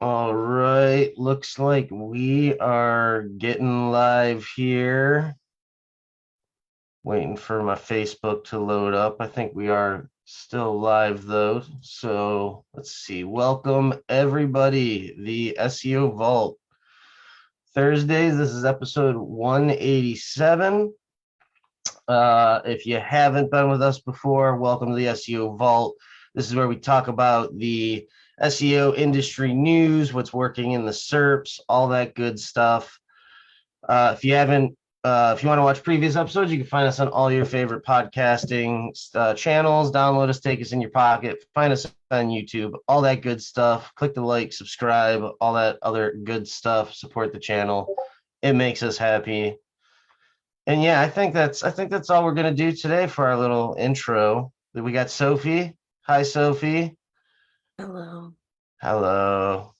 All right, looks like we are getting live here. Waiting for my Facebook to load up. I think we are still live though. So let's see. Welcome everybody. The SEO Vault. Thursdays, this is episode 187. If you haven't been with us before, welcome to the SEO Vault. This is where we talk about the SEO industry news, what's working in the SERPs, all that good stuff. If you haven't, if you want to watch previous episodes, you can find us on all your favorite podcasting channels. Download us, take us in your pocket, find us on YouTube, all that good stuff. Click the like, subscribe, all that other good stuff. Support the channel. It makes us happy. And yeah, I think that's all we're gonna do today for our little intro. We got Sophie. Hi, Sophie. Hello. Hello.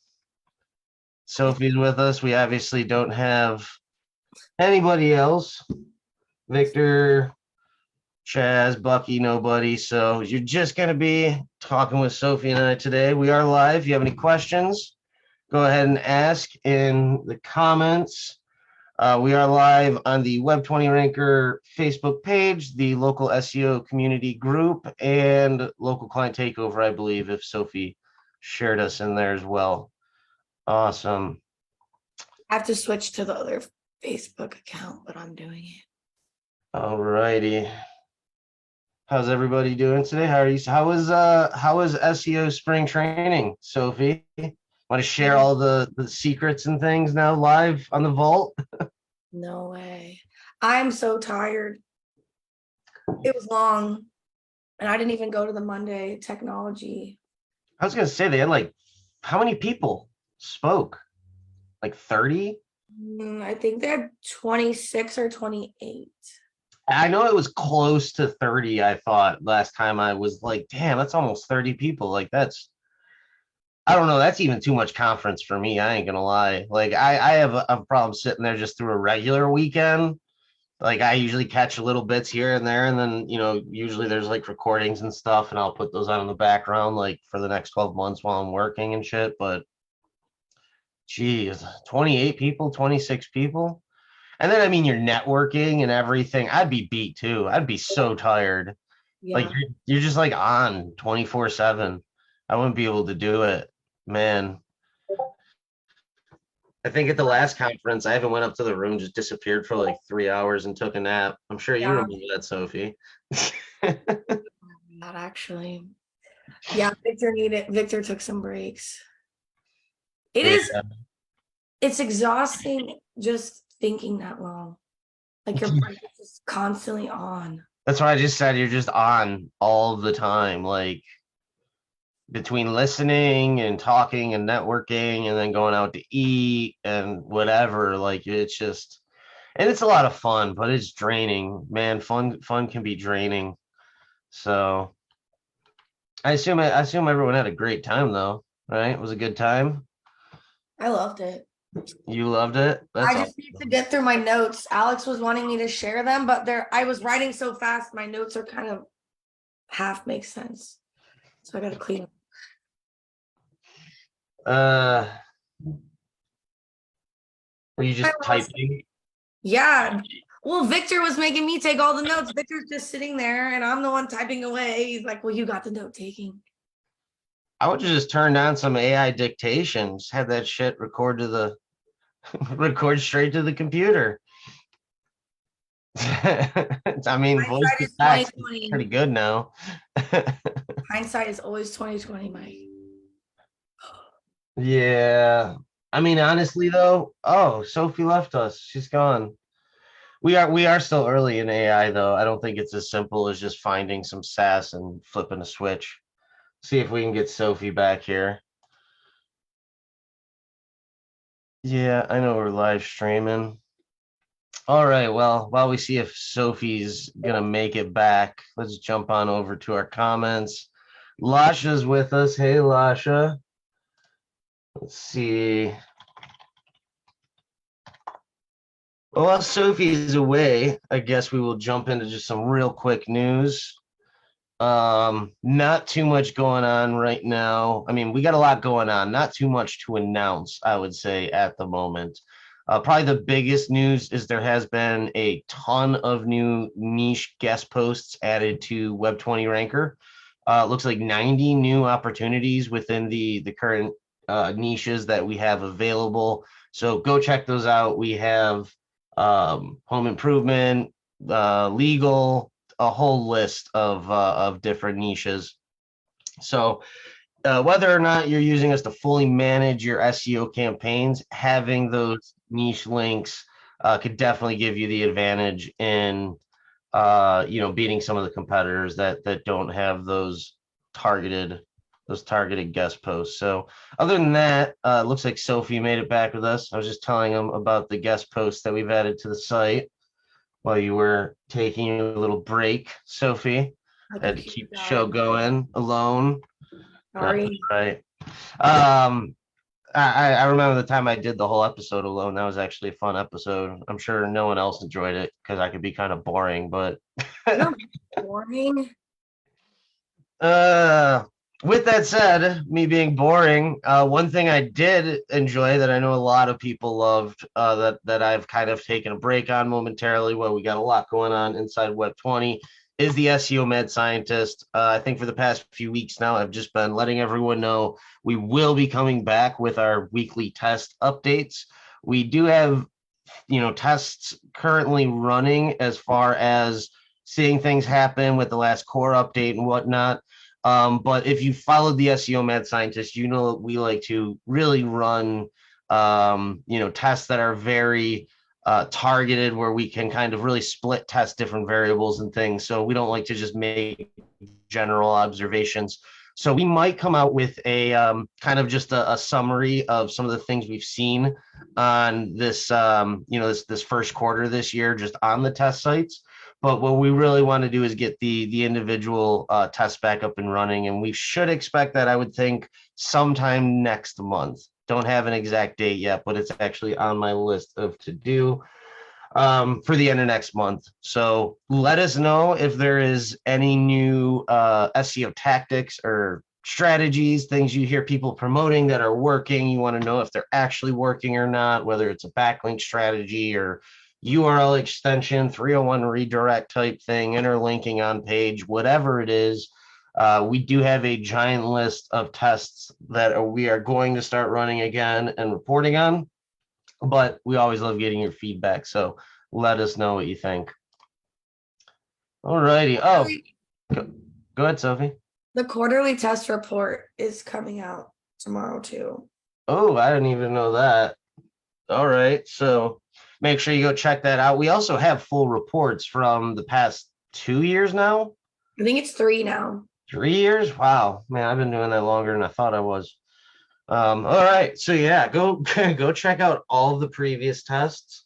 Sophie's with us. We obviously don't have anybody else. Victor, Chaz, Bucky, nobody. So you're just gonna be talking with Sophie and I today. We are live. If you have any questions, go ahead and ask in the comments. We are live on the Web20 Ranker Facebook page, the local SEO community group, and local client takeover, I believe, if Sophie shared us in there as well. Awesome. I have to switch to the other Facebook account, but I'm doing it. All righty. How's everybody doing today? How is SEO spring training, Sophie? Want to share all the secrets and things now live on the vault? No way. I'm so tired. It was long, and I didn't even go to the Monday technology. I was gonna say they had like how many people spoke? Like 30? I think they're 26 or 28. I know it was close to 30, I thought last time I was like, damn, that's almost 30 people. Like I don't know, that's even too much conference for me. I ain't gonna lie. Like I have a problem sitting there just through a regular weekend. Like I usually catch little bits here and there, and then usually there's like recordings and stuff, and I'll put those on in the background like for the next 12 months while I'm working and shit. But geez, 28 people, 26 people. And then I mean you're networking and everything. I'd be beat too. I'd be so tired. Like Yeah. you're just like on 24/7. I wouldn't be able to do it, man. I think at the last conference, I even went up to the room, just disappeared for like 3 hours and took a nap. I'm sure you Yeah. remember that, Sophie. Not actually. Yeah, Victor took some breaks. Yeah, It's exhausting just thinking that long. Like your brain is just constantly on. that's what I just said. You're just on all the time, like between listening and talking and networking and then going out to eat and whatever. Like it's just, and it's a lot of fun, but it's draining, man. Fun can be draining. So I assume everyone had a great time though, right? It was a good time. I loved it. You loved it. I That's just awesome. need to get through my notes. Alex was wanting me to share them, but I was writing so fast, my notes are kind of half make sense. So I got to clean them. Uh, were you just typing? Yeah. Well, Victor was making me take all the notes. Victor's just sitting there and I'm the one typing away. He's like, well, you got the note taking. I would just turn on some AI dictations, have that shit record to the record straight to the computer. I mean, voice Hindsight to is text is 2020. pretty good now. Hindsight is always 2020, Mike. Yeah. I mean, honestly though, oh, Sophie left us. She's gone. We are still early in AI though. I don't think it's as simple as just finding some sass and flipping a switch. See if we can get Sophie back here. Yeah, I know we're live streaming. All right, well, while we see if Sophie's gonna make it back, let's jump on over to our comments. Lasha's with us. Hey, Lasha. Let's see. Well, while Sophie's away, I guess we will jump into just some real quick news. Not too much going on right now. I mean, we got a lot going on, not too much to announce, I would say, at the moment. Probably the biggest news is there has been a ton of new niche guest posts added to Web 20 Ranker. It looks like 90 new opportunities within the current niches that we have available. So go check those out. We have home improvement, legal, a whole list of different niches. So whether or not you're using us to fully manage your SEO campaigns, having those niche links could definitely give you the advantage in beating some of the competitors that don't have those targeted guest posts. So other than that, it looks like Sophie made it back with us. I was just telling them about the guest posts that we've added to the site while you were taking a little break, Sophie. My Had to computer keep the show died. going alone. That's Sorry. right. Um, I remember the time I did the whole episode alone. That was actually a fun episode. I'm sure no one else enjoyed it because I could be kind of boring, but You're boring. uh, with that said, me being boring, one thing I did enjoy that I know a lot of people loved, that I've kind of taken a break on momentarily while we got a lot going on inside Web 20 is the SEO Mad Scientist. I think for the past few weeks now, I've just been letting everyone know we will be coming back with our weekly test updates. We do have tests currently running as far as seeing things happen with the last core update and whatnot. But if you followed the SEO Mad Scientist, you know we like to really run tests that are very targeted, where we can kind of really split test different variables and things. So we don't like to just make general observations. So we might come out with a kind of just a summary of some of the things we've seen on this first quarter this year, just on the test sites. But what we really want to do is get the individual tests back up and running, and we should expect that, I would think, sometime next month. Don't have an exact date yet, but it's actually on my list of to do for the end of next month. So let us know if there is any new SEO tactics or strategies, things you hear people promoting that are working. You want to know if they're actually working or not, whether it's a backlink strategy or URL extension, 301 redirect type thing, interlinking on page, whatever it is. We do have a giant list of tests that we are going to start running again and reporting on, but we always love getting your feedback. So let us know what you think. All righty. Oh, go ahead, Sophie. The quarterly test report is coming out tomorrow too. Oh, I didn't even know that. All right. So make sure you go check that out. We also have full reports from the past 2 years now. I think it's 3 now. 3 years? Wow. Man, I've been doing that longer than I thought I was. All right. So yeah, go go check out all of the previous tests.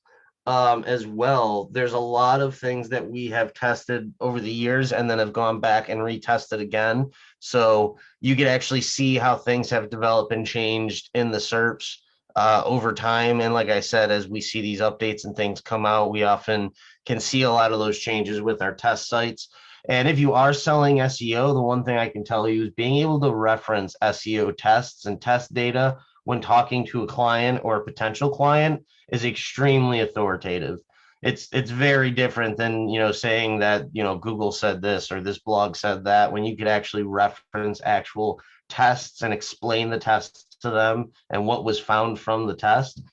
As well. There's a lot of things that we have tested over the years and then have gone back and retested again. So you can actually see how things have developed and changed in the SERPs over time. And like I said, as we see these updates and things come out, we often can see a lot of those changes with our test sites. And if you are selling SEO, the one thing I can tell you is being able to reference SEO tests and test data when talking to a client or a potential client is extremely authoritative. It's very different than saying that Google said this or this blog said that, when you could actually reference actual tests and explain the tests to them and what was found from the test.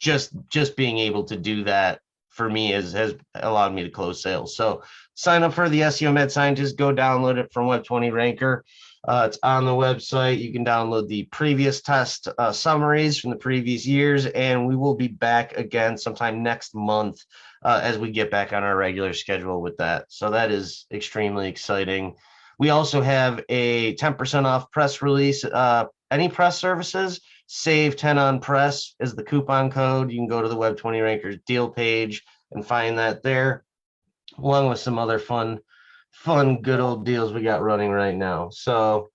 Just being able to do that for me has allowed me to close sales. So sign up for the SEO Med Scientist. Go download it from Web 20 Ranker. It's on the website. You can download the previous test summaries from the previous years, and we will be back again sometime next month as we get back on our regular schedule with that. So that is extremely exciting. We also have a 10% off press release. Any press services, save 10 on press is the coupon code. You can go to the Web 20 Rankers deal page and find that there, along with some other fun good old deals we got running right now. So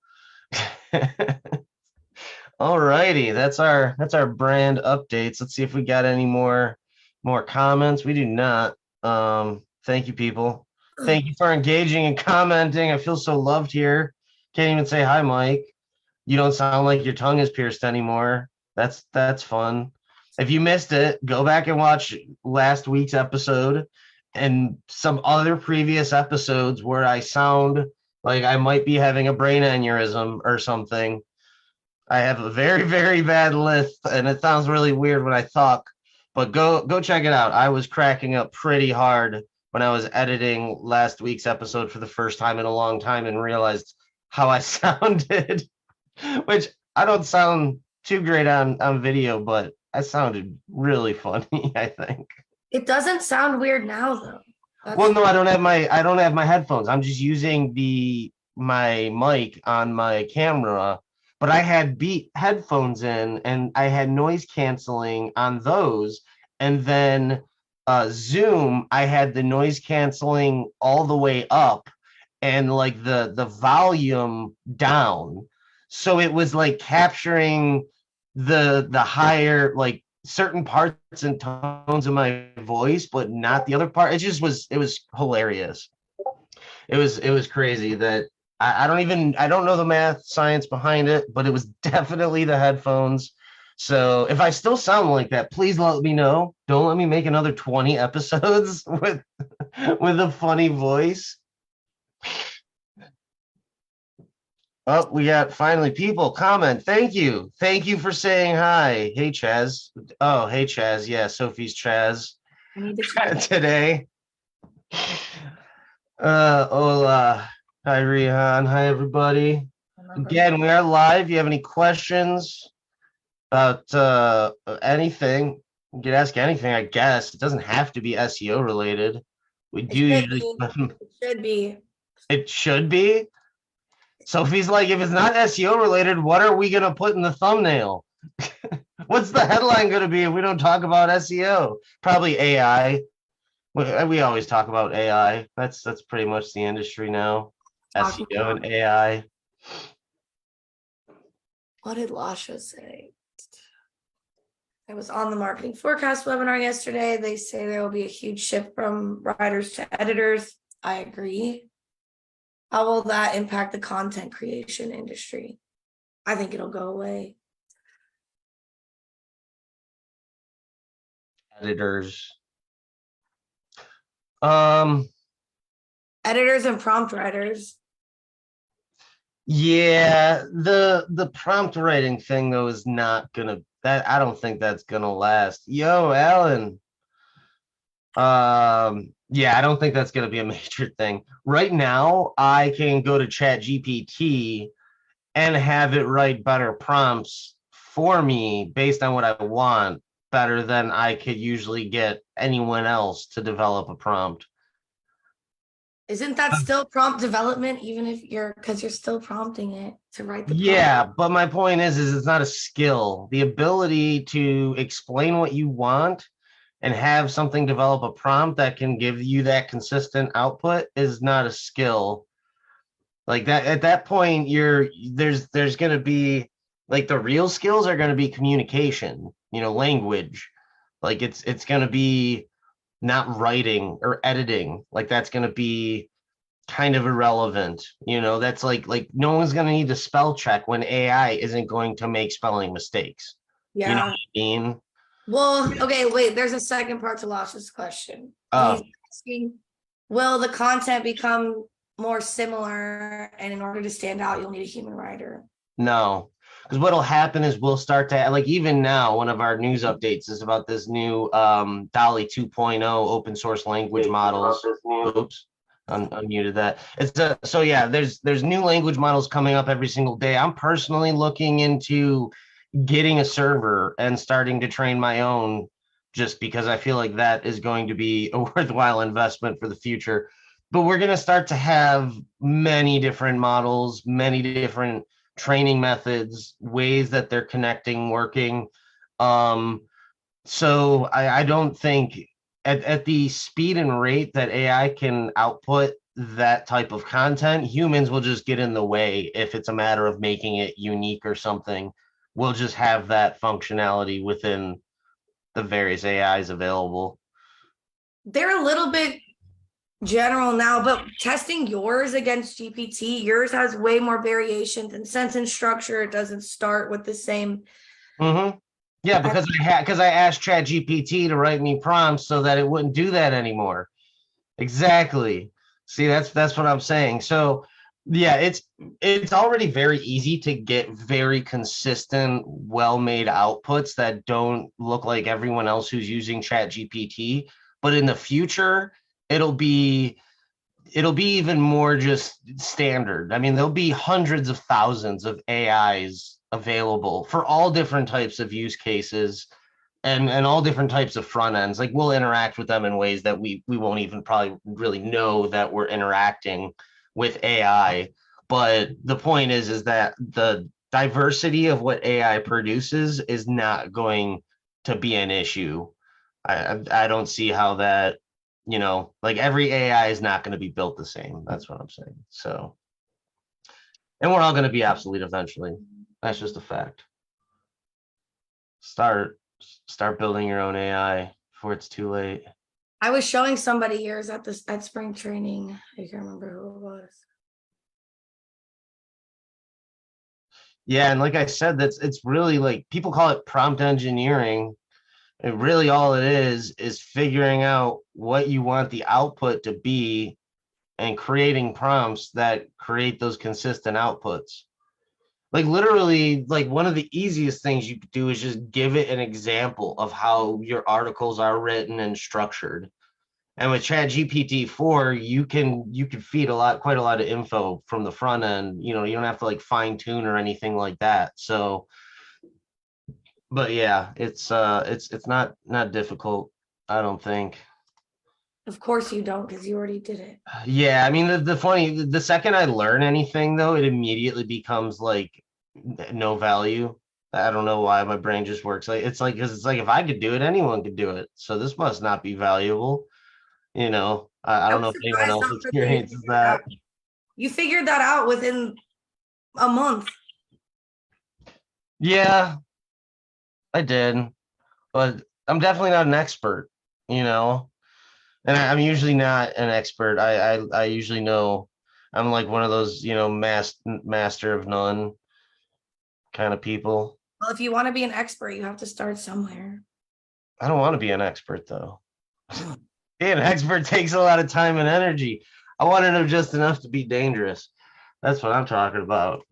all righty, that's our brand updates. Let's see if we got any more comments. We do not. Thank you, people. Thank you for engaging and commenting. I feel so loved here. Can't even say hi, Mike. You don't sound like your tongue is pierced anymore. That's fun. If you missed it, go back and watch last week's episode and some other previous episodes where I sound like I might be having a brain aneurysm or something. I have a very, very bad lisp, and it sounds really weird when I talk. But go check it out. I was cracking up pretty hard when I was editing last week's episode for the first time in a long time and realized how I sounded, which I don't sound too great on video, but I sounded really funny, I think. It doesn't sound weird now though. Well, That's no, I don't have my headphones. I'm just using my mic on my camera, but I had beat headphones in and I had noise canceling on those. And then Zoom, I had the noise canceling all the way up and like the volume down. So it was like capturing the higher like certain parts and tones of my voice, but not the other part. It was hilarious. It was crazy that I don't know the math science behind it, but it was definitely the headphones. So if I still sound like that, please let me know. Don't let me make another 20 episodes with a funny voice. Oh, we got finally people comment. Thank you. Thank you for saying hi. Hey, Chaz. Oh, hey, Chaz. Yeah, Sophie's Chaz I need to check. today. Hola. Hi, Rihan. Hi, everybody. Again, we are live. You have any questions about anything? You can ask anything, I guess. It doesn't have to be SEO related. We It do should usually, be. It should be. it should be. Sophie's like, if it's not SEO related, what are we going to put in the thumbnail? What's the headline going to be if we don't talk about SEO? Probably AI. We always talk about AI. That's pretty much the industry now. Talking SEO about and AI. what did Lasha say? I was on the marketing forecast webinar yesterday. They say there will be a huge shift from writers to editors. I agree. How will that impact the content creation industry? I think it'll go away. Editors. Editors and prompt writers. Yeah, the prompt writing thing though is not gonna that I don't think that's gonna last. Yo, Alan. Yeah, I don't think that's gonna be a major thing. Right now, I can go to Chat GPT and have it write better prompts for me based on what I want, better than I could usually get anyone else to develop a prompt. Isn't that still prompt development, even if because you're still prompting it to write the prompt? Yeah, but my point is it's not a skill. The ability to explain what you want and have something develop a prompt that can give you that consistent output is not a skill. Like that at that point, there's gonna be like the real skills are gonna be communication, language. Like it's gonna be not writing or editing. Like that's gonna be kind of irrelevant. That's like no one's going to need to spell check when AI isn't going to make spelling mistakes. You know Yeah. what I mean? Well, okay, wait, there's a second part to Lasha's question. He's Oh, asking, will the content become more similar? And in order to stand out, you'll need a human writer. no. Because what'll happen is we'll start to like even now, one of our news updates is about this new Dolly 2.0 open source language models. Oops. Unmuted that. So yeah, there's new language models coming up every single day. I'm personally looking into getting a server and starting to train my own just because I feel like that is going to be a worthwhile investment for the future. But we're going to start to have many different models, many different training methods, ways that they're connecting, working. So I don't think at the speed and rate that AI can output that type of content, humans will just get in the way if it's a matter of making it unique or something. We'll just have that functionality within the various AIs available. They're a little bit general now, but testing yours against GPT, yours has way more variation than sentence structure. It doesn't start with the same. Mm-hmm. Yeah, because I asked ChatGPT to write me prompts so that it wouldn't do that anymore. Exactly. See, that's what I'm saying. So, yeah, it's already very easy to get very consistent, well-made outputs that don't look like everyone else who's using ChatGPT. But in the future, it'll be it'll be even more just standard. I mean, there'll be hundreds of thousands of AIs available for all different types of use cases and all different types of front ends. Like we'll interact with them in ways that we won't even probably really know that we're interacting with AI. But the point is that the diversity of what AI produces is not going to be an issue. I don't see how that, like every AI is not going to be built the same. That's what I'm saying. So, and we're all going to be obsolete eventually. That's just a fact. Start start building your own AI before it's too late. I was showing somebody yours at spring training. I can't remember who it was. Yeah, and like I said, it's really like people call it prompt engineering. And really all it is figuring out what you want the output to be and creating prompts that create those consistent outputs. Like literally, like one of the easiest things you could do is just give it an example of how your articles are written and structured. And with Chat GPT 4, you can feed quite a lot of info from the front end. You don't have to like fine tune or anything like that. So, but yeah, it's not difficult, I don't think. Of course you don't, because you already did it. Yeah, I mean the second I learn anything though, it immediately becomes like no value. I don't know why my brain just works like it's like because it's like if I could do it, anyone could do it. So this must not be valuable. I I don't was know if anyone surprised else how quickly you experiences figured it that. out. You figured that out within a month. Yeah, I did, but I'm definitely not an expert, you know, and I'm usually not an expert. I usually know I'm like one of those, master of none kind of people. Well, if you want to be an expert, you have to start somewhere. I don't want to be an expert though. Being an expert takes a lot of time and energy. I want to know just enough to be dangerous. That's what I'm talking about.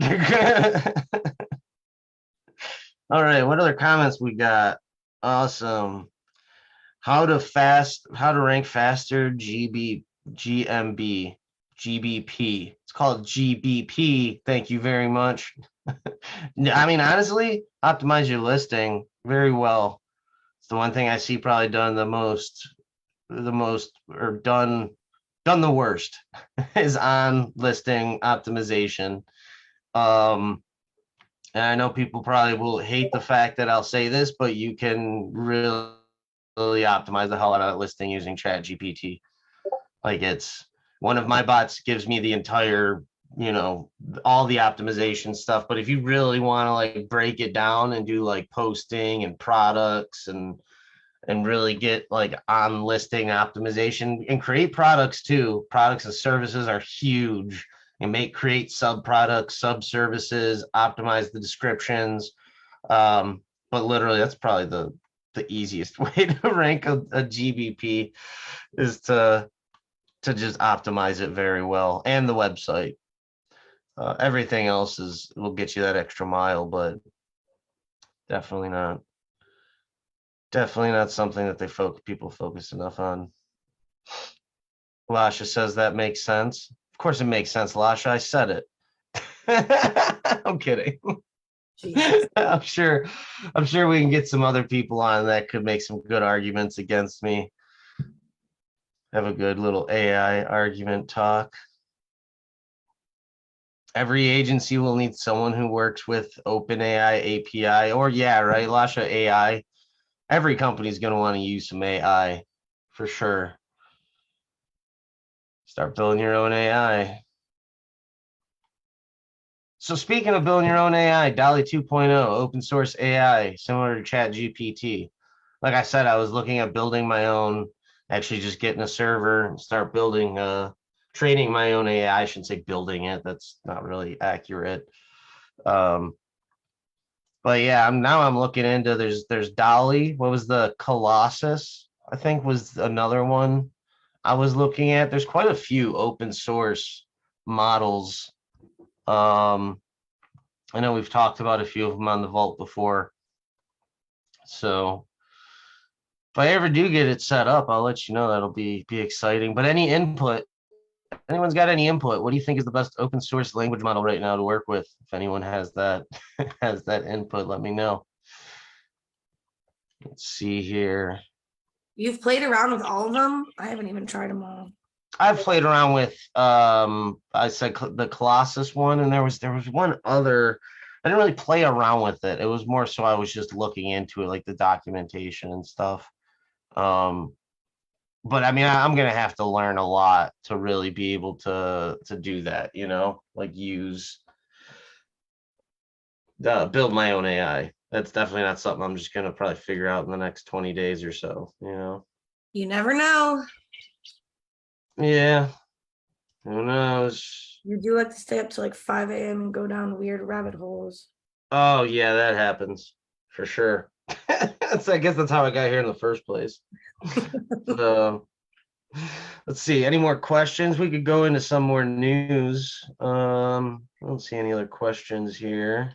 All right, what other comments we got? Awesome. How to rank faster GMB, GBP. It's called GBP. Thank you very much. I mean, honestly, optimize your listing very well. It's the one thing I see probably done the most or done the worst is on listing optimization. Um, and I know people probably will hate the fact that I'll say this, but you can really optimize the hell out of that listing using Chat GPT. Like it's one of my bots gives me the entire, all the optimization stuff. But if you really want to like break it down and do like posting and products and really get like on listing optimization and create products too. Products and services are huge and create sub products, sub services, optimize the descriptions. But literally that's probably the easiest way to rank a GBP is to just optimize it very well and the website. Everything else will get you that extra mile, but definitely not something that people focus enough on. Lasha says that makes sense. Of course it makes sense, Lasha. I said it. I'm kidding. Jesus. I'm sure we can get some other people on that could make some good arguments against me. Have a good little AI argument talk. Every agency will need someone who works with OpenAI API or yeah, right, Lasha AI. Every company's going to want to use some AI for sure. Start building your own AI. So speaking of building your own AI, DALL-E 2.0, open source AI, similar to Chat GPT. Like I said, I was looking at building my own, actually just getting a server and start building, training my own AI. I shouldn't say building it. That's not really accurate. Um, but yeah, I'm looking into there's Dolly. What was the Colossus? I think was another one I was looking at. There's quite a few open source models. Um, I know we've talked about a few of them on the vault before. So if I ever do get it set up, I'll let you know. That'll be exciting. But any input, anyone's got any input? What do you think is the best open source language model right now to work with? If anyone has that has that input, let me know. Let's see here. You've played around with all of them? I haven't even tried them all. I've played around with I said the Colossus one, and there was one other. I didn't really play around with it. It was more so I was just looking into it, like the documentation and stuff. Um, but I mean, I'm gonna have to learn a lot to really be able to do that. Like use build my own AI. That's definitely not something I'm just gonna probably figure out in the next 20 days or so. You never know. Yeah. Who knows? You do like to stay up to like 5 a.m. and go down weird rabbit holes. Oh yeah, that happens for sure. I guess that's how I got here in the first place. So let's see. Any more questions? We could go into some more news. I don't see any other questions here.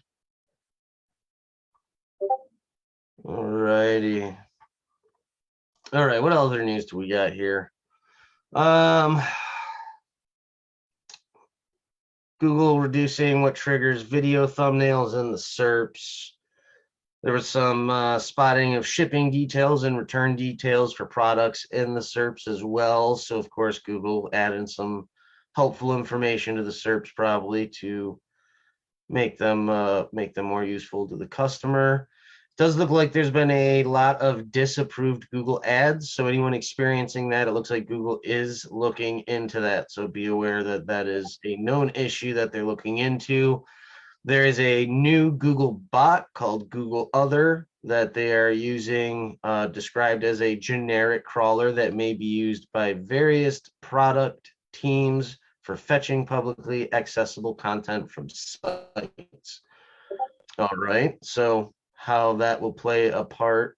All righty. All right. What other news do we got here? Google reducing what triggers video thumbnails in the SERPs. There was some spotting of shipping details and return details for products in the SERPs as well. So, of course, Google added some helpful information to the SERPs probably to make them more useful to the customer. It does look like there's been a lot of disapproved Google ads. So anyone experiencing that, it looks like Google is looking into that. So be aware that that is a known issue that they're looking into. There is a new Google bot called Google Other that they are using, described as a generic crawler that may be used by various product teams for fetching publicly accessible content from sites. All right, so how that will play a part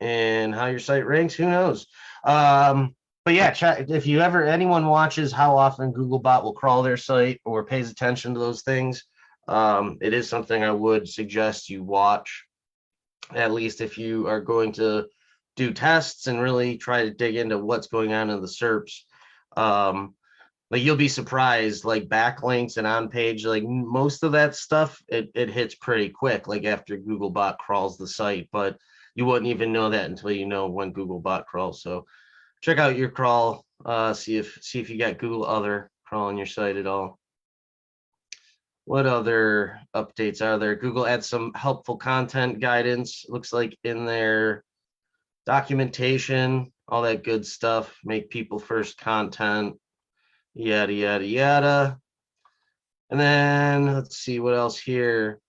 in how your site ranks, who knows? But yeah, if anyone watches how often Googlebot will crawl their site or pays attention to those things, it is something I would suggest you watch, at least if you are going to do tests and really try to dig into what's going on in the SERPs. Like you'll be surprised, like backlinks and on page, like most of that stuff, it hits pretty quick, like after Googlebot crawls the site, but you wouldn't even know that until you know when Googlebot crawls. So check out your crawl, see if you got Google Other crawling your site at all. What other updates are there? Google adds some helpful content guidance. Looks like in their documentation, all that good stuff. Make people first content, yada, yada, yada. And then let's see what else here.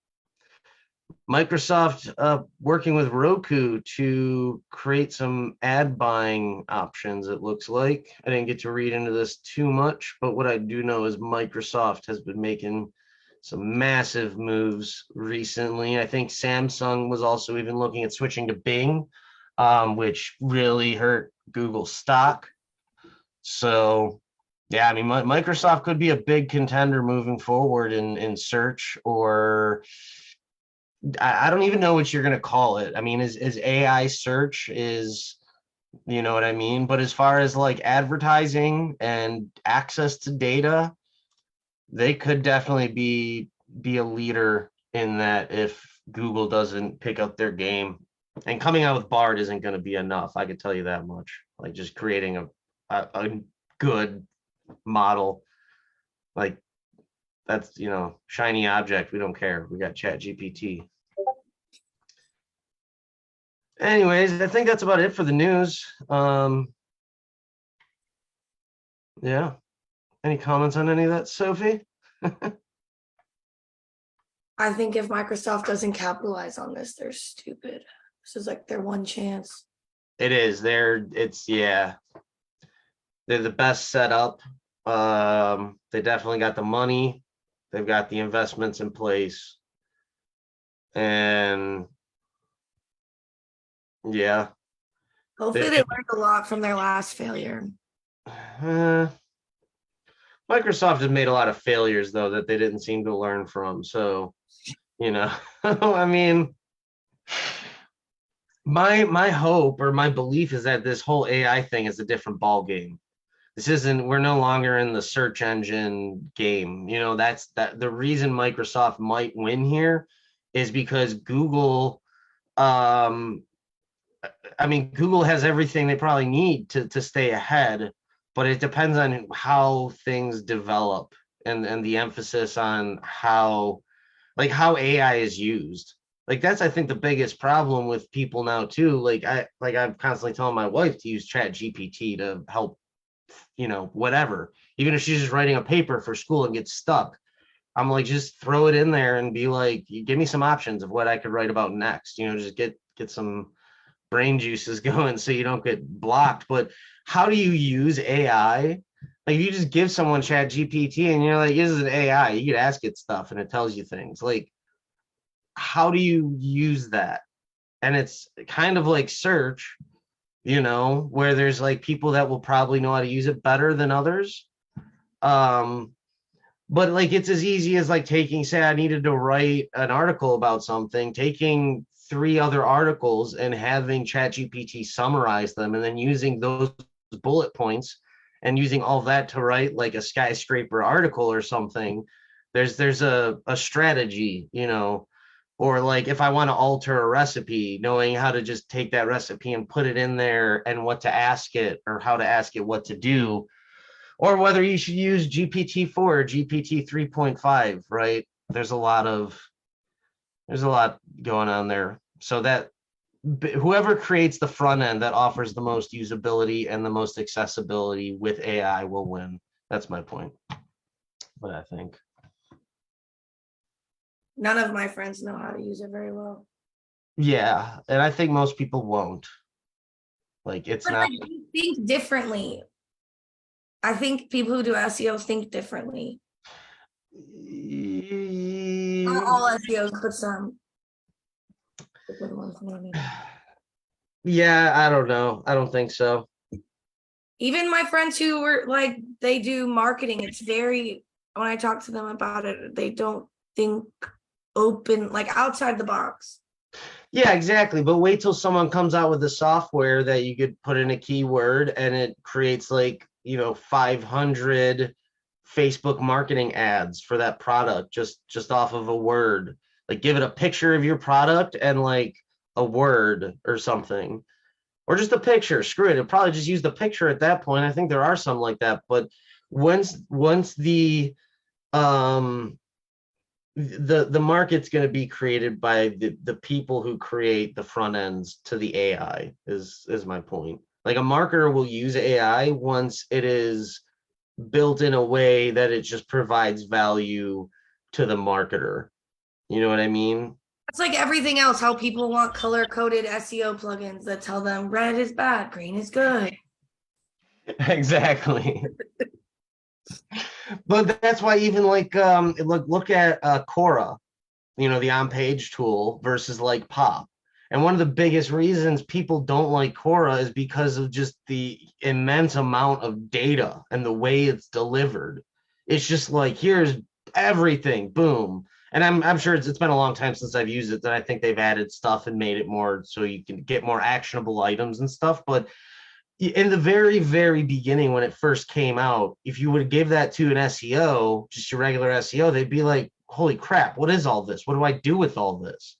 Microsoft working with Roku to create some ad buying options, it looks like. I didn't get to read into this too much, but what I do know is Microsoft has been making some massive moves recently. I think Samsung was also even looking at switching to Bing, which really hurt Google stock. So, yeah, I mean, Microsoft could be a big contender moving forward in search, or I don't even know what you're going to call it. I mean, is AI search is, you know what I mean? But as far as like advertising and access to data, they could definitely be a leader in that if Google doesn't pick up their game. And coming out with Bard isn't going to be enough. I can tell you that much. Like just creating a good model, like that's shiny object. We don't care. We got Chat GPT. Anyways, I think that's about it for the news. Yeah. Any comments on any of that, Sophie? I think if Microsoft doesn't capitalize on this, they're stupid. This is like their one chance. It is. Yeah. They're the best setup. They definitely got the money. They've got the investments in place. And yeah, Hopefully they, they learned a lot from their last failure. uh, Microsoft has made a lot of failures though that they didn't seem to learn from. So, I mean, my hope or my belief is that this whole AI thing is a different ball game. We're no longer in the search engine game. That's the reason Microsoft might win here is because Google, um, I mean, Google has everything they probably need to stay ahead, but it depends on how things develop and the emphasis on how AI is used. Like that's I think the biggest problem with people now too. I'm constantly telling my wife to use Chat GPT to help, whatever. Even if she's just writing a paper for school and gets stuck, I'm like, just throw it in there and be like, give me some options of what I could write about next. Just get some brain juices going so you don't get blocked. But how do you use AI? Like you just give someone Chat GPT and you're like, this is an AI. You could ask it stuff and it tells you things. Like, how do you use that? And it's kind of like search, where there's like people that will probably know how to use it better than others. Um, but like it's as easy as like say I needed to write an article about something, taking three other articles and having ChatGPT summarize them and then using those bullet points and using all that to write like a skyscraper article or something. There's a strategy, or like if I want to alter a recipe, knowing how to just take that recipe and put it in there and what to ask it or how to ask it what to do, or whether you should use GPT-4 or GPT 3.5, right? There's a lot going on there. So that whoever creates the front end that offers the most usability and the most accessibility with AI will win. That's my point. But I think. None of my friends know how to use it very well. Yeah, and I think most people won't. Like it's But not. like, we think differently. I think people who do SEO think differently. Not all SEOs, but some. Yeah, I don't know. I don't think so. Even my friends who were like, they do marketing, it's very, when I talk to them about it, they don't think open, like outside the box. Yeah, exactly. But wait till someone comes out with a software that you could put in a keyword and it creates 500 Facebook marketing ads for that product just off of a word. Like give it a picture of your product and like a word or something. Or just a picture. Screw it. It'll probably just use the picture at that point. I think there are some like that. But once um the market's going to be created by the people who create the front ends to the AI is my point. Like a marketer will use AI once it is built in a way that it just provides value to the marketer. You know what I mean? It's like everything else, how people want color-coded SEO plugins that tell them red is bad, green is good. Exactly. But that's why even look at Cora, the on-page tool versus like Pop. And one of the biggest reasons people don't like Cora is because of just the immense amount of data and the way it's delivered. It's just like, here's everything, boom. And I'm sure it's been a long time since I've used it, that I think they've added stuff and made it more so you can get more actionable items and stuff. But in the very, very beginning, when it first came out, if you would give that to an SEO, just your regular SEO, they'd be like, holy crap, what is all this? What do I do with all this?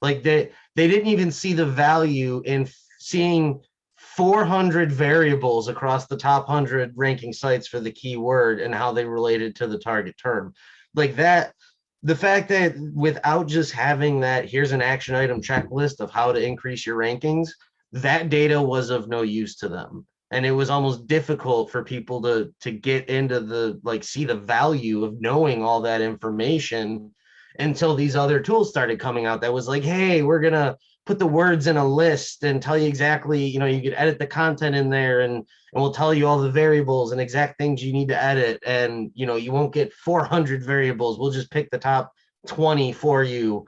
Like they didn't even see the value in seeing 400 variables across the top 100 ranking sites for the keyword and how they related to the target term. Like that, the fact that without just having that, here's an action item checklist of how to increase your rankings, that data was of no use to them. And it was almost difficult for people to get into see the value of knowing all that information until these other tools started coming out that was like, hey, we're gonna put the words in a list and tell you exactly, you could edit the content in there, and we'll tell you all the variables and exact things you need to edit. And, you won't get 400 variables. We'll just pick the top 20 for you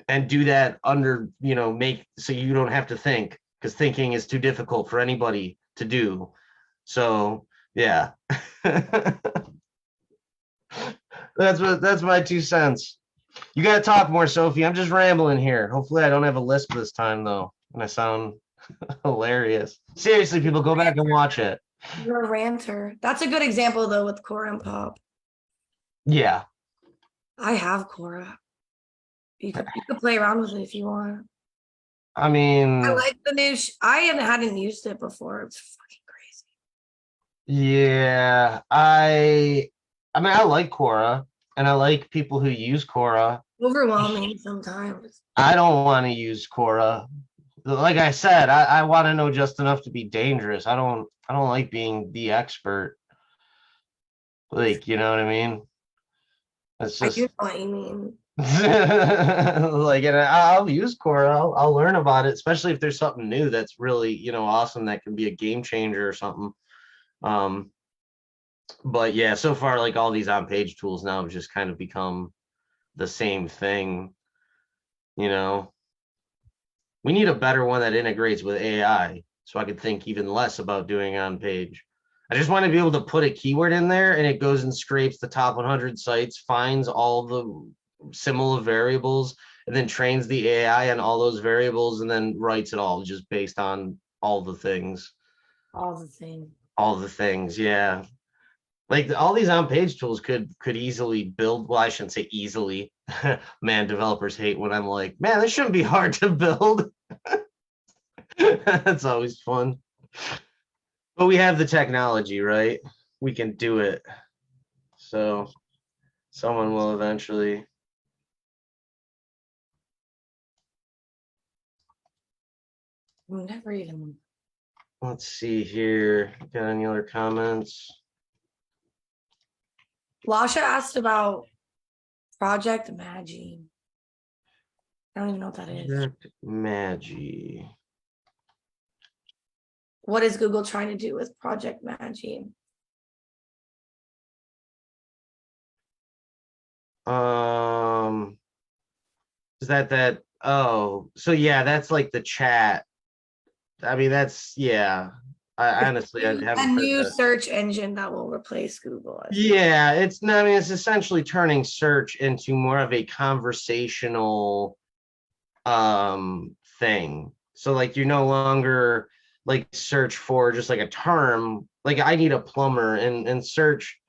and do that under, make so you don't have to think, because thinking is too difficult for anybody to do. So yeah. That's my 2 cents. You got to talk more, Sophie. I'm just rambling here. Hopefully I don't have a lisp this time though, and I sound hilarious. Seriously, people, go back and watch it. You're a ranter. That's a good example though with Quora and Pop. Yeah. I have Quora. You could play around with it if you want. I mean, I like the new. I hadn't used it before. It's fucking crazy. yeah. I mean, I like Quora, and I like people who use Quora. Overwhelming sometimes. I don't want to use Quora. Like I said, I want to know just enough to be dangerous. I don't like being the expert. Like, you know what I mean? It's I just do know what you mean. like, and I'll use Quora. I'll learn about it, especially if there's something new that's really, awesome, that can be a game changer or something. But yeah, so far, like, all these on-page tools now have just kind of become the same thing. We need a better one that integrates with AI, so I could think even less about doing on page. I just want to be able to put a keyword in there and it goes and scrapes the top 100 sites, finds all the similar variables, and then trains the AI on all those variables, and then writes it all just based on all the things. All the things. All the things, yeah. Like, all these on-page tools could easily build. Well, I shouldn't say easily. Man, developers hate when I'm like, man, this shouldn't be hard to build. That's always fun. But we have the technology, right? We can do it. So someone will eventually. Never even. Let's see here. Got any other comments? Lasha asked about Project Magi. I don't even know what that is. Project Magi. What is Google trying to do with Project Magi? Is that? Oh, so yeah, that's like the chat. I mean, that's, yeah. I honestly, I haven't A heard new that. search engine that will replace Google. Yeah, it's not. I mean, it's essentially turning search into more of a conversational thing. So, like, you no longer like search for just like a term. Like, I need a plumber, and search.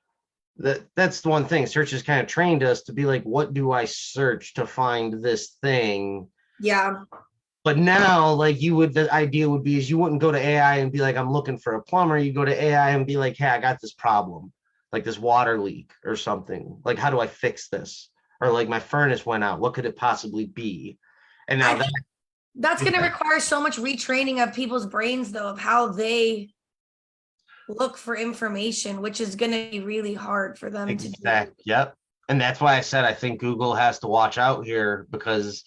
That's the one thing. Search has kind of trained us to be like, what do I search to find this thing? Yeah. But now, like, the idea would be is you wouldn't go to AI and be like, I'm looking for a plumber. You go to AI and be like, hey, I got this problem, like this water leak or something. Like, how do I fix this? Or like, my furnace went out. What could it possibly be? And now that's going to require so much retraining of people's brains, though, of how they look for information, which is going to be really hard for them to do. Yep. And that's why I said I think Google has to watch out here, because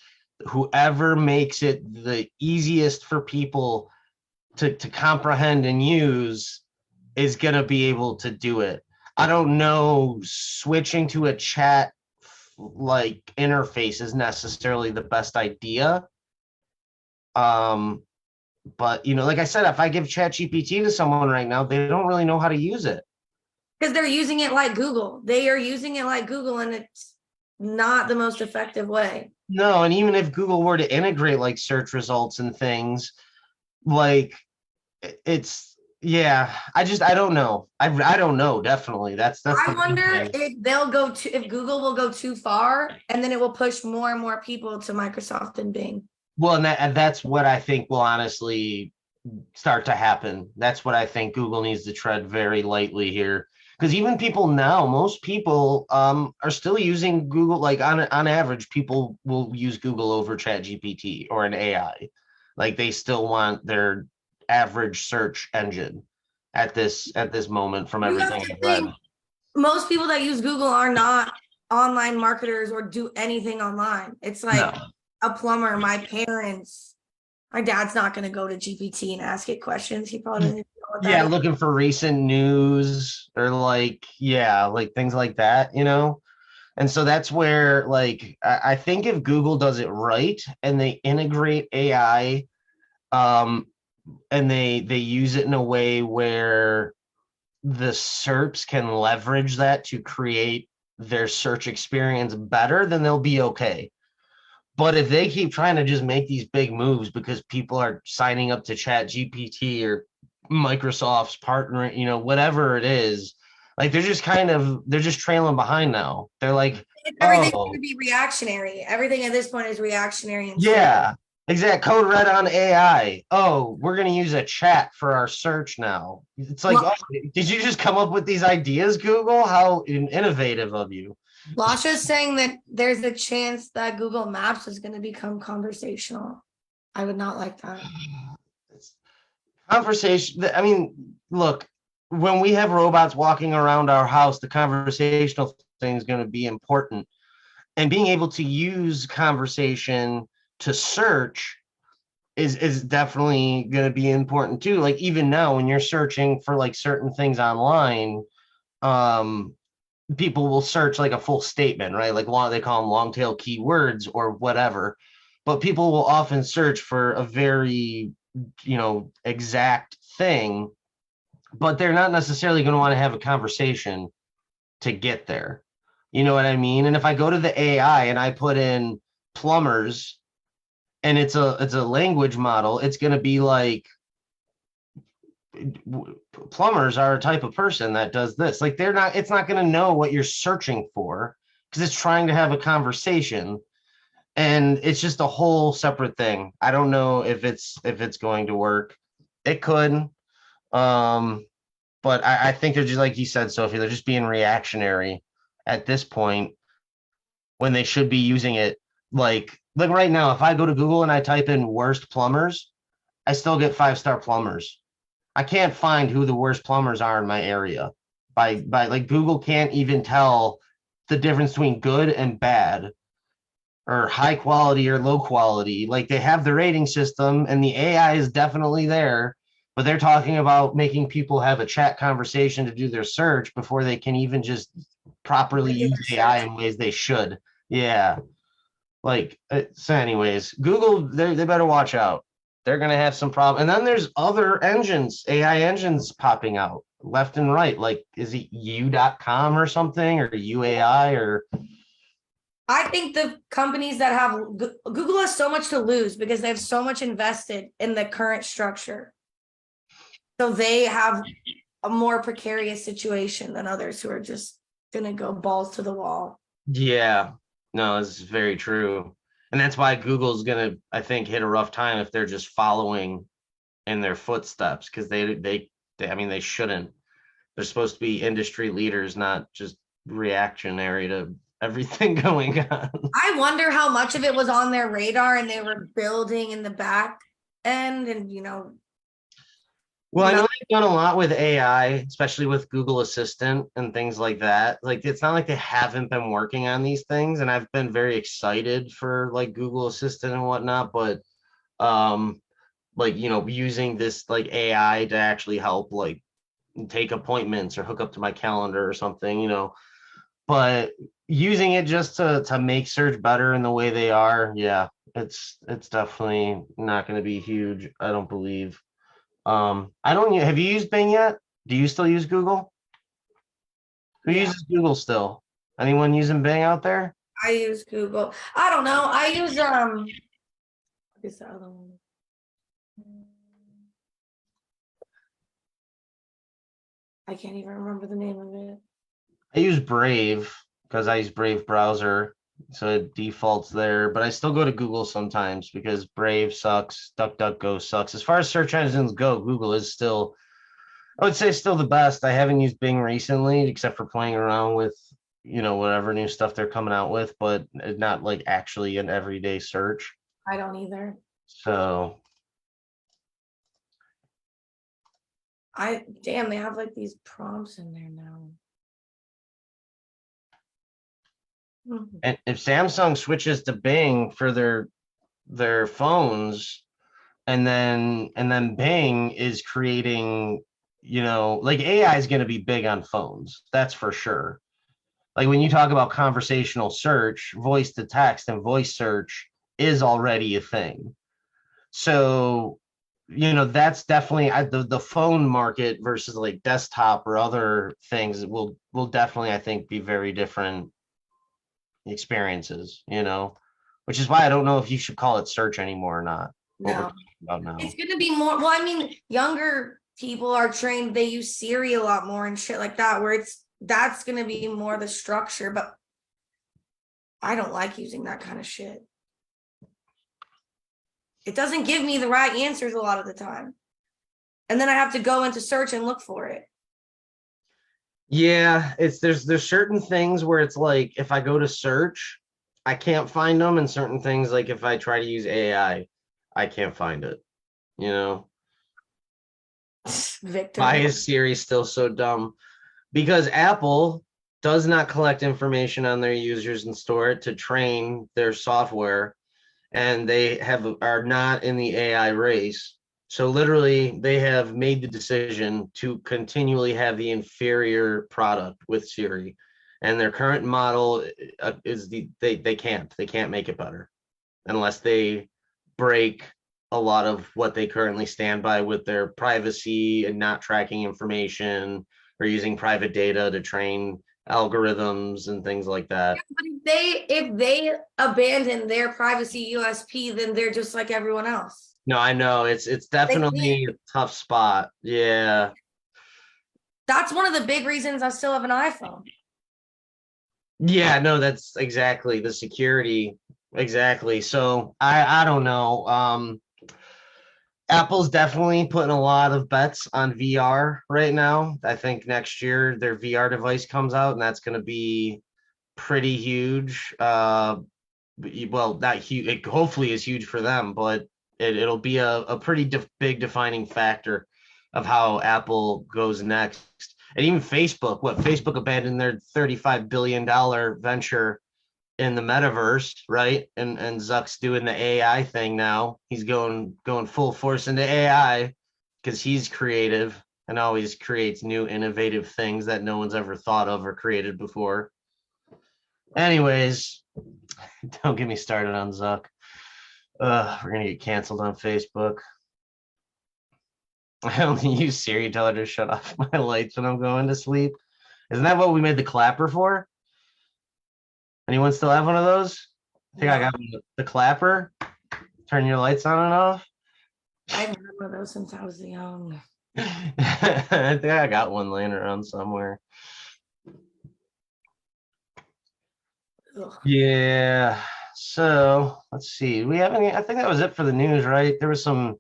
whoever makes it the easiest for people to comprehend and use is going to be able to do it. I don't know, switching to a chat like interface is necessarily the best idea. But like I said, if I give ChatGPT to someone right now, they don't really know how to use it. Because they're using it like Google. They are using it like Google, and it's not the most effective way. No, and even if Google were to integrate like search results and things, like, it's, yeah, I don't know. I don't know, definitely. That's I wonder if they'll if Google will go too far, and then it will push more and more people to Microsoft and Bing. Well, and that's what I think will honestly start to happen. That's what I think Google needs to tread very lightly here. Because even people now, most people are still using Google. Like, on average, people will use Google over ChatGPT or an AI. Like, they still want their average search engine at this moment, from everything I've read. Most people that use Google are not online marketers or do anything online. It's like a plumber, my parents, My dad's not going to go to GPT and ask it questions. He probably doesn't even know what that Yeah, is. looking for recent news or like, yeah, like things like that, you know? And so that's where, like, I think if Google does it right and they integrate AI, and they use it in a way where the SERPs can leverage that to create their search experience better, then they'll be okay. But if they keep trying to just make these big moves because people are signing up to Chat GPT or Microsoft's partner, you know, whatever it is, like they're just trailing behind now. They're like, Everything's going to oh, be reactionary. Everything at this point is reactionary and slow. yeah, exact code red on AI. Oh, we're gonna use a chat for our search now. It's like, oh, did you just come up with these ideas, Google? How innovative of you. Lasha's saying that there's a chance that Google Maps is going to become conversational. I would not like that. Conversation. I mean, look, when we have robots walking around our house, the conversational thing is going to be important. And being able to use conversation to search is definitely going to be important too. Like even now, when you're searching for like certain things online, um, people will search like a full statement, right? Like long, they call them long tail keywords or whatever. But people will often search for a very, you know, exact thing, but they're not necessarily going to want to have a conversation to get there. You know what I mean? And if I go to the AI and I put in plumbers and it's a language model, it's going to be like plumbers are a type of person that does this. Like they're not, it's not going to know what you're searching for because it's trying to have a conversation, and it's just a whole separate thing. I don't know if it's going to work. It could. Um, but I think they're just like you said, Sophie, they're just being reactionary at this point when they should be using it like right now, if I go to Google and I type in worst plumbers, I still get 5-star plumbers. I can't find who the worst plumbers are in my area. By like Google can't even tell the difference between good and bad or high quality or low quality. Like they have the rating system and the AI is definitely there, but they're talking about making people have a chat conversation to do their search before they can even just properly Regular use AI search. in ways they should. Yeah. Like so anyways, Google they better watch out. They're gonna have some problem. And then there's other engines, AI engines popping out left and right. Like is it u.com or something or UAI or I think the companies that have Google has so much to lose because they have so much invested in the current structure. So they have a more precarious situation than others who are just going to go balls to the wall. yeah. No, this is very true. And that's why Google's gonna, I think, hit a rough time if they're just following in their footsteps because they I mean they shouldn't. They're supposed to be industry leaders, not just reactionary to everything going on. I wonder how much of it was on their radar and they were building in the back end and, Well, I know not. they've done a lot with AI, especially with Google Assistant and things like that. Like it's not like they haven't been working on these things, and I've been very excited for like Google Assistant and whatnot, but um like you know, using this like AI to actually help like take appointments or hook up to my calendar or something, you know. But using it just to make search better in the way they are, yeah, it's definitely not going to be huge, I don't believe. I don't. Have you used Bing yet? Do you still use Google? Who Yeah, uses Google still? Anyone using Bing out there? I use Google. I don't know. I use what is the other one? I can't even remember the name of it. I use Brave because I use Brave browser, so it defaults there. But I still go to Google sometimes because Brave sucks, DuckDuckGo sucks. As far as search engines go, Google is still, I would say, still the best. I haven't used Bing recently, except for playing around with, you know, whatever new stuff they're coming out with, but not like actually an everyday search. I don't either. So Damn, they have like these prompts in there now. and if Samsung switches to Bing for their phones, and then Bing is creating, like AI is going to be big on phones. That's for sure. Like when you talk about conversational search, voice to text and voice search is already a thing. So, that's definitely the phone market versus like desktop or other things will definitely, I think, be very different experiences, which is why I don't know if you should call it search anymore or not. What we're No, talking about it's now. gonna be more. Well, I mean, younger people are trained. They use Siri a lot more and shit like that, where that's gonna be more the structure. But I don't like using that kind of shit. It doesn't give me the right answers a lot of the time, and then I have to go into search and look for it. Yeah, there's certain things where it's like if I go to search, I can't find them, and certain things like if I try to use I can't find it. You know, why Victor. is Siri still so dumb? Because Apple does not collect information on their users and store it to train their software, and they are not in the AI race. So literally, they have made the decision to continually have the inferior product with Siri, and their current model is they can't make it better unless they break a lot of what they currently stand by with their privacy and not tracking information or using private data to train algorithms and things like that. But if they abandon their privacy USP, then they're just like everyone else. No, I know it's They can't. definitely a tough spot. Yeah. That's one of the big reasons I still have an iPhone. Yeah, no, that's exactly the security. Exactly. So I don't know. Apple's definitely putting a lot of bets on VR right now. I think next year their VR device comes out and that's going to be pretty huge. Well, not huge. It hopefully is huge for them, but it'll be a pretty big defining factor of how Apple goes next. And even Facebook, Facebook abandoned their $35 billion venture in the metaverse, right? And Zuck's doing the AI thing now. He's going full force into AI because he's creative and always creates new innovative things that no one's ever thought of or created before. Anyways, don't get me started on Zuck. We're gonna get canceled on Facebook. I only use Siri to tell her to shut off my lights when I'm going to sleep. Isn't that what we made the clapper for? Anyone still have one of those? I think I No, got the clapper. Turn your lights on and off. I've had one of those since I was young. I think I got one laying around somewhere. Ugh. Yeah. So let's see. We have any? I think that was it for the news, right? There was some.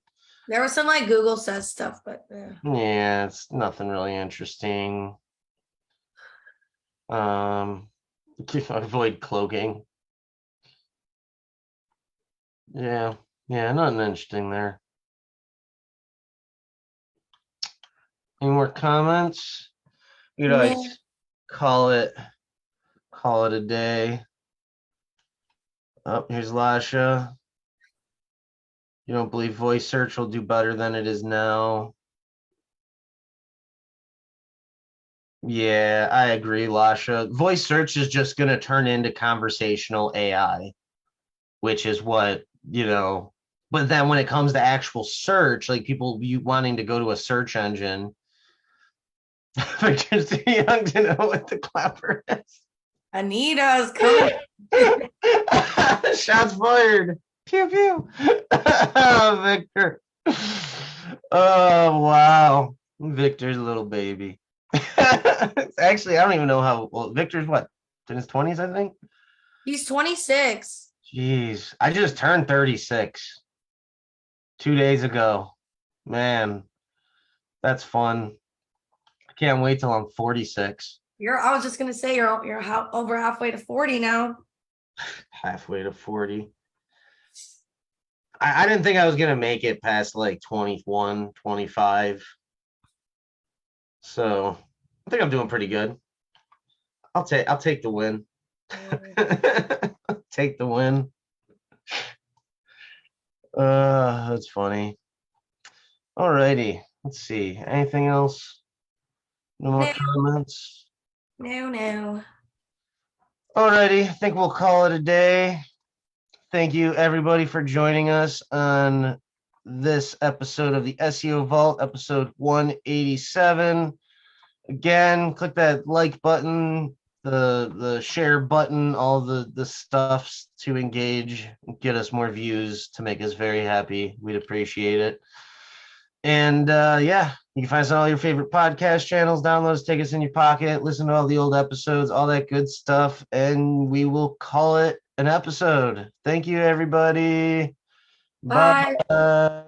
There was some like Google says stuff, but Yeah, it's nothing really interesting. Um, avoid cloaking. Yeah, yeah, nothing interesting there. Any more comments? You know, I no. call it a day. Oh, here's Lasha. You don't believe voice search will do better than it is now? Yeah, I agree, Lasha. Voice search is just going to turn into conversational AI, which is what, but then when it comes to actual search, like people you wanting to go to a search engine, Victor's too young to know what the clapper is. Anita's coming. Shots fired. Pew pew. Oh, Victor. Oh wow. Victor's a little baby. Actually, I don't even know how well Victor's what in his 20s, I think. He's 26. Jeez. I just turned 36 2 days ago. Man, that's fun. I can't wait till I'm 46. I was just gonna say you're over halfway to 40 now. Halfway to 40. I didn't think I was gonna make it past like 21, 25. So I think I'm doing pretty good. I'll take the win. Take the win. That's funny. Alrighty. Let's see. Anything else? No more No, comments? no. Alrighty. I think we'll call it a day. Thank you, everybody, for joining us on this episode of the SEO Vault, episode 187. Again, click that like button, the share button, all the stuffs to engage, get us more views to make us very happy. We'd appreciate it. And yeah, you can find us on all your favorite podcast channels, download us, take us in your pocket, listen to all the old episodes, all that good stuff, and we will call it an episode. Thank you, everybody. Bye. Bye.